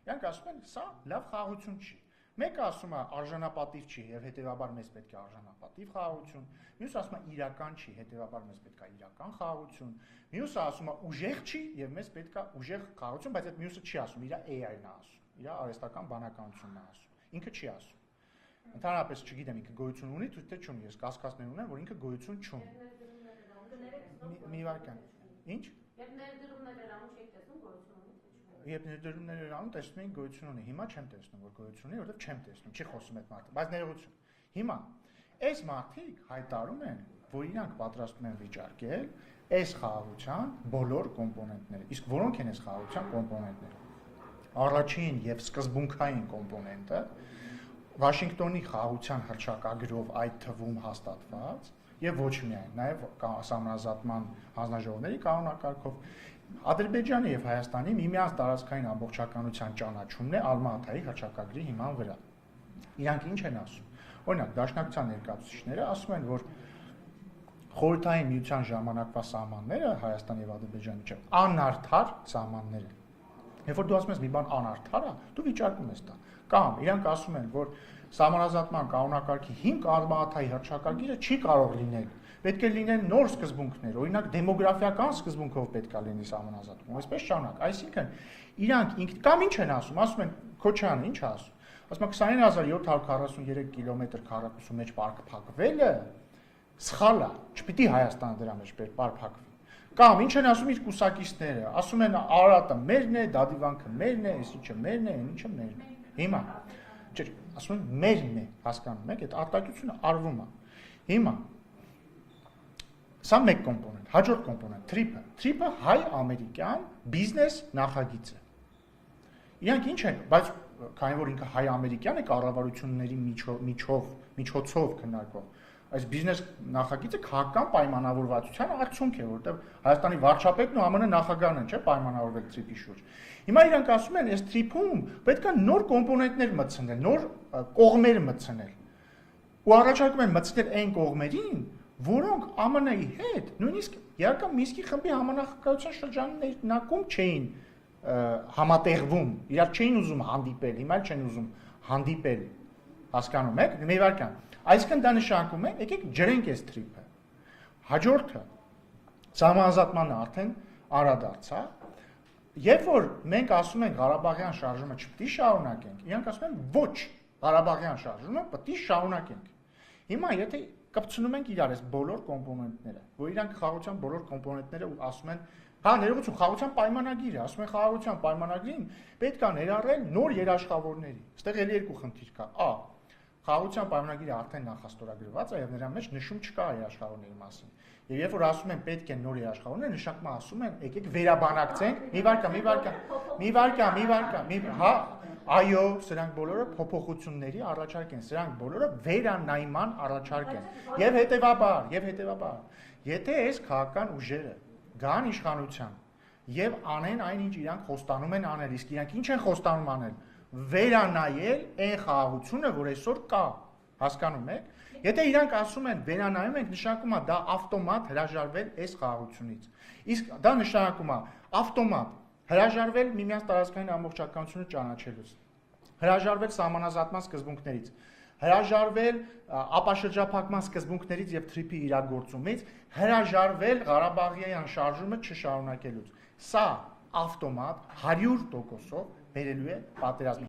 Իրանք ասում են, սա լավ խաղաղություն չի։ Մեկը ասում է արժանապատիվ չի եւ հետեւաբար մեզ պետք է արժանապատիվ խաղաղություն, մյուսը ասում է իրական չի, հետեւաբար մեզ պետք է իրական խաղաղություն, մյուսը ասում է ուժեղ չի եւ մեզ պետք է ուժեղ խաղաղություն, բայց այդ մյուսը չի ասում, իր AI-ն է ասում, իր արհեստական բանականությունն է ասում, ինքը չի ասում։ Ընդհանրապես չգիտեմ ինքը գոյություն ունի, թե չունի, ես կասկածներ ունեմ, որ ինքը գոյություն չունի։ Մի վարքան։ Ինչ։ Երբ ներդրումներ անում չեք տեսնում գոյություն ունի, թե չունի։ Երբ ներդրումներ անում տեսնում ենք գոյություն ունի, հիմա չեմ տեսնում որ գոյություն ունի, որովհետև չեմ տեսնում, չի խոսում այդ մարդը, բայց ներողություն։ Հիմա այս մարդիկ հայտարարում են, որ իրանք պատրաստում են վիճարկել այս խաղաղության բոլոր կոմպոնենտները։ Իսկ որոնք են այս խաղաղության կոմպոնենտները։ Առաջին եւ սկզբունքային կոմպոնենտը Վաշինգտոնի խաղաղության հռչակագրով այդ թվում հաստատված եւ ոչ միայն, նաեւ համանազատման հանձնաժողովների կանոնակարգով Ադրբեջանի եւ Հայաստանի միմյանց տարածքային ամբողջականության ճանաչումն է Ալմա-Աթայի հռչակագրի հիման վրա։ Իրանք ինչ են ասում։ Օրինակ, Դաշնակցության ներկայացուցիչները ասում են, որ Խորհրդային միության ժամանակվա սահմանները Հայաստանի եւ Ադրբեջանի միջեւ անարդար սահմաններ են։ Երբ որ դու ասում ես մի բան անարդար է, դու վիճարկում ես դա։ Կամ իրանք ասում են, որ սահմանազատման կանոնակարգի 5 Ալմա-Աթայի հռչակագիրը չի կարող լինել։ Պետք է լինեն նոր սկզբունքներ, օրինակ դեմոգրաֆիական սկզբունքով պետք է լինի սահմանազատումը, այսպես շարունակ։ Այսինքն իրանք կամ ինչ են ասում են Քոչյանը ինչ է ասում։ Ասում է 29743 կիլոմետր քառակուսու մեջ փակվելը սխալ է, չպիտի Հայաստանը դրա մեջ փակվի։ Կամ ինչ են ասում իր կուսակիցները, ասում են Արարատը մերն է, Դադիվանքը մերն է, այս ինչը մերն է, այն ինչը մերն է։ Հիմա չէ, ասում են մերն է, հասկանում եք, այդ արտահայտությունը արվում է։ Հիմա սա մեկ կոմպոնենտ, հաջորդ կոմպոնենտ, թրիփը հայ-ամերիկյան բիզնես նախագիծ է։ Իրանք ինչ են, բայց քանի որ ինքը հայ-ամերիկյան է կառավարությունների միջոցով քննարկվող, այս բիզնես նախագիծը քաղաքական պայմանավորվածության արդյունք է, որտեղ Հայաստանի վարչապետն ու ԱՄՆ նախագահն են, չէ՞, պայմանավորվել թրիփի շուրջ։ Հիմա իրանք ասում են, այս թրիփում պետք է նոր կոմպոնենտներ մտցնել, նոր կողմեր մտցնել։ Ու առաջարկում են մտցնել այն կողմերին, որոնք ԱՄՆ-ի հետ նույնիսկ Երական Մինսկի խմբի համանախագահության շրջանակում չէին համատեղվում, իրար չէին ուզում հանդիպել, հիմա չեն ուզում հանդիպել, հասկանում եք, մի վարքան։ Այսինքն դա նշանակում է, եկեք ջրենք այս թրիփը։ Հաջորդը սահմանազատմանը արդեն անդրադարձա, երբ որ մենք ասում ենք Ղարաբաղյան շարժումը չպետք է շարունակենք, իրանք ասում են ոչ, Ղարաբաղյան շարժումը պետք է շարունակենք։ Հիմա եթե կպցնում ենք իրար այս բոլոր կոմպոնենտները, որ իրանք խաղաղության բոլոր կոմպոնենտները ասում են, հա ներողություն, խաղաղության պայմանագիրը, ասում են խաղաղության պայմանագրին պետք է ներառել նոր երաշխավորների։ Այստեղ էլի երկու խնդիր կա։ Խաղաղության պայմանագիրը արդեն նախաստորագրված է եւ նրա մեջ նշում չկա երաշխավորների մասին։ Եվ երբ որ ասում են պետք է նոր երաշխավորներ, նշանակում ասում են եկեք վերաբանակցենք, հա, այո, սրանք բոլորը փոփոխությունների առաջարկ են, սրանք բոլորը վերանայման առաջարկ են։ Եվ հետեւաբար, եթե այս քաղաքական ուժերը գան իշխանության եւ անեն այն ինչ իրանք խոստանում են անել, իսկ իրանք ինչ են խոստանում անել, վերանայել այն խաղաղությունը, որ այսօր կա, հասկանում եք։ Եթե իրանք ասում են վերանայում ենք, նշանակում է դա ավտոմատ հրաժարվել այս խաղաղությունից։ Իսկ դա նշանակում է ավտոմատ հրաժարվել միմյանց տարածքային ամբողջականությունը ճանաչելուց, հրաժարվել սահմանազատման սկզբունքներից, հրաժարվել ապաշրջափակման սկզբունքներից եւ թրիփի իրագործումից, հրաժարվել Ղարաբաղյան շարժումը չշարունակելուց։ Սա ավտոմատ 100%-ով բերելու է պատերազմի